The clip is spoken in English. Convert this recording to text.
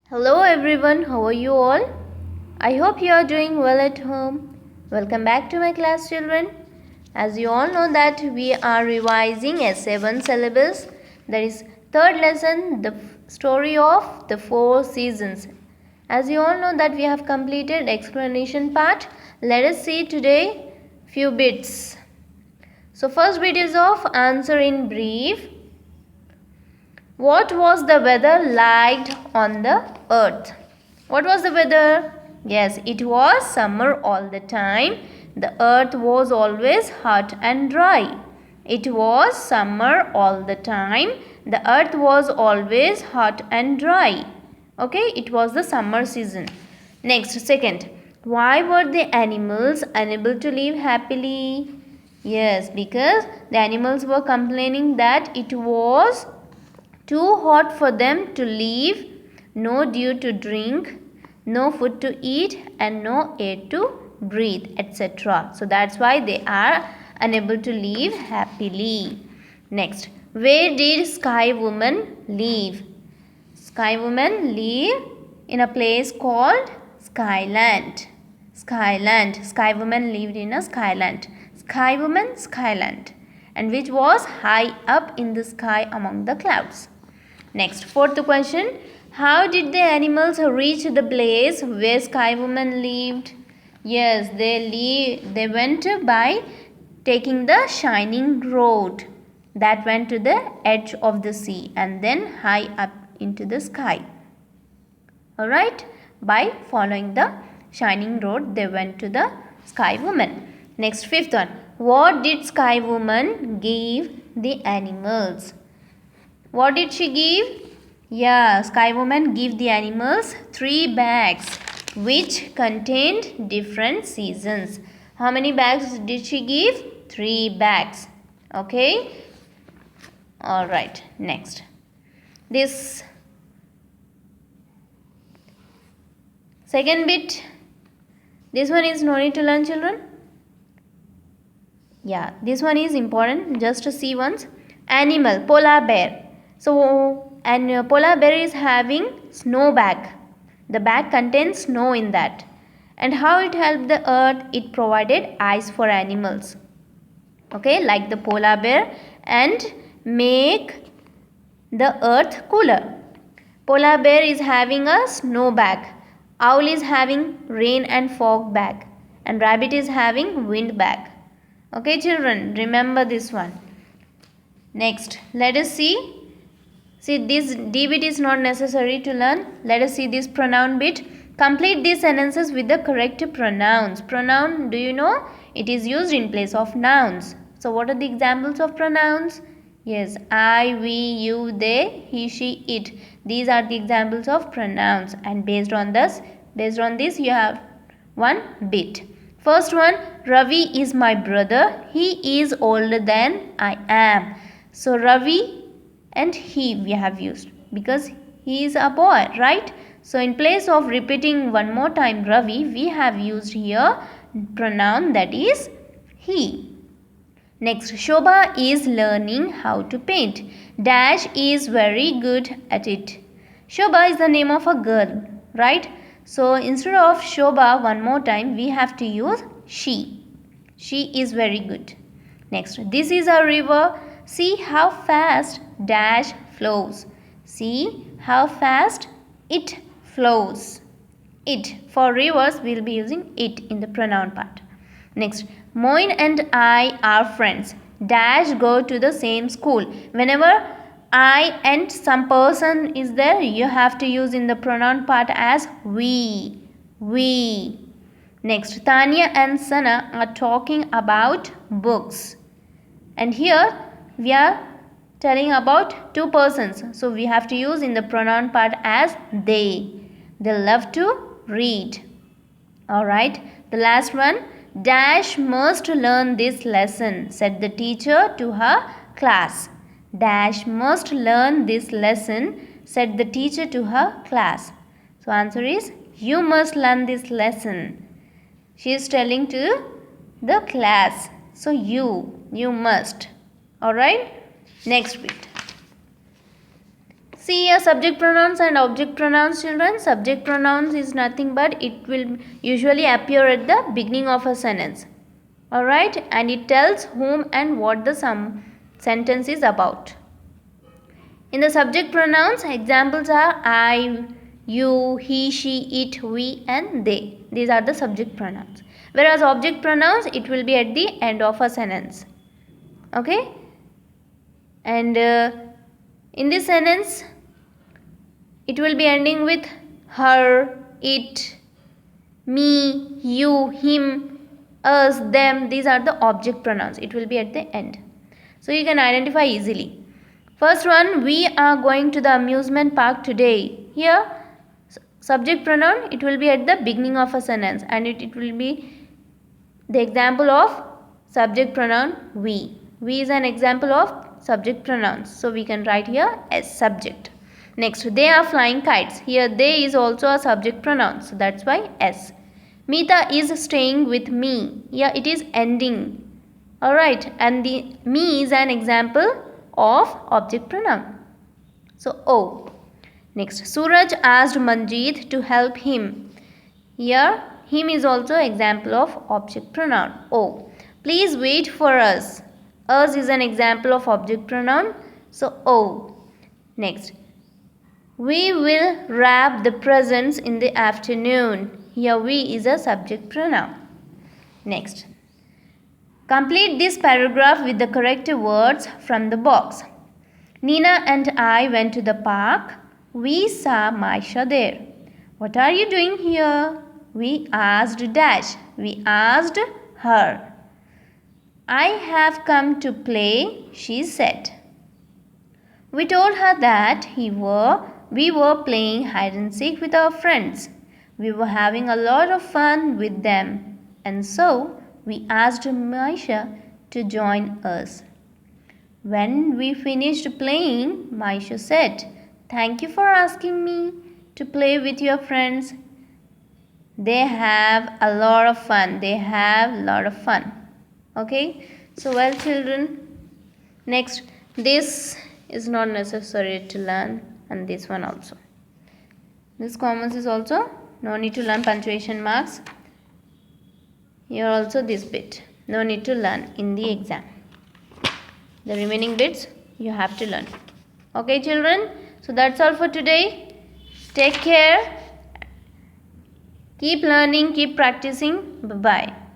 Hello everyone, how are you all? I hope you are doing well at home. Welcome back to my class, children. As you all know that we are revising S7 syllabus, that is third lesson, the story of the four seasons. As you all know that we have completed explanation part, let us see today few bits. So first bit is of answer in brief. What was the weather like on the earth? What was the weather? Yes, it was summer all the time. The earth was always hot and dry. It was summer all the time. The earth was always hot and dry. Okay, it was the summer season. Next, second. Why were the animals unable to live happily? Yes, because the animals were complaining that it was too hot for them to live, no dew to drink, no food to eat, and no air to breathe, etc. So that's why they are unable to live happily. Next, where did Sky Woman live? Sky Woman live in a place called Skyland. Skyland. Sky Woman lived in a Skyland. Sky Woman, Skyland. And which was high up in the sky among the clouds. Next, fourth question. How did the animals reach the place where Sky Woman lived? Yes, they went by taking the shining road that went to the edge of the sea and then high up into the sky. Alright, by following the shining road, they went to the Sky Woman. Next, fifth one. What did Sky Woman give the animals? What did she give? Yeah, Sky Woman gave the animals 3 bags which contained different seasons. How many bags did she give? 3 bags. Okay. Alright, next. This second bit. This one is no need to learn, children. Yeah, this one is important. Just to see once. Animal, polar bear. So, and polar bear is having snow bag. The bag contains snow in that. And how it helped the earth? It provided ice for animals. Okay, like the polar bear, and make the earth cooler. Polar bear is having a snow bag. Owl is having rain and fog bag. And rabbit is having wind bag. Okay, children, remember this one. Next, let us see. See, this D bit is not necessary to learn. Let us see this pronoun bit. Complete these sentences with the correct pronouns. Pronoun, do you know? It is used in place of nouns. So, what are the examples of pronouns? Yes, I, we, you, they, he, she, it. These are the examples of pronouns. And based on this, you have one bit. First one, Ravi is my brother. He is older than I am. So, Ravi and he we have used because he is a boy, right? So in place of repeating one more time Ravi, we have used here pronoun that is he. Next, Shobha is learning how to paint. Dash is very good at it. Shobha is the name of a girl, right? So instead of Shobha one more time we have to use she. She is very good. Next, this is a river. See how fast dash flows. See how fast it flows. It. For rivers, we will be using it in the pronoun part. Next, Moin and I are friends. Dash go to the same school. Whenever I and some person is there, you have to use in the pronoun part as we. We. Next, Tanya and Sana are talking about books. And here we are telling about two persons. So we have to use in the pronoun part as they. They love to read. Alright. The last one. Dash must learn this lesson, said the teacher to her class. Dash must learn this lesson, said the teacher to her class. So answer is you must learn this lesson. She is telling to the class. So you must. Alright. Next bit. See here, subject pronouns and object pronouns, children. Subject pronouns is nothing but it will usually appear at the beginning of a sentence. Alright, and it tells whom and what the sentence is about. In the subject pronouns, examples are I, you, he, she, it, we and they. These are the subject pronouns. Whereas object pronouns, it will be at the end of a sentence. Okay? And in this sentence, it will be ending with her, it, me, you, him, us, them. These are the object pronouns. It will be at the end. So you can identify easily. First one, we are going to the amusement park today. Here, subject pronoun, it will be at the beginning of a sentence and it will be the example of subject pronoun we. We is an example of subject pronouns. So we can write here as subject. Next, they are flying kites. Here, they is also a subject pronoun. So that's why S. Meeta is staying with me. Here, it is ending. Alright, and the me is an example of object pronoun. So O. Next, Suraj asked Manjeet to help him. Here, him is also example of object pronoun. O. Please wait for us. Us is an example of object pronoun. So O. Next, we will wrap the presents in the afternoon. Here we is a subject pronoun. Next, complete this paragraph with the correct words from the box. Nina and I went to the park. We saw Maisha there. What are you doing here? We asked Dash. We asked her. I have come to play, she said. We told her that we were playing hide and seek with our friends. We were having a lot of fun with them. And so we asked Maisha to join us. When we finished playing, Maisha said, "Thank you for asking me to play with your friends. They have a lot of fun. They have a lot of fun." Okay? So, well, children, next, this is not necessary to learn, and this one also. This commons is also no need to learn punctuation marks. Here also this bit no need to learn in the exam. The remaining bits you have to learn. Okay, children? So that's all for today. Take care. Keep learning, keep practicing. Bye-bye.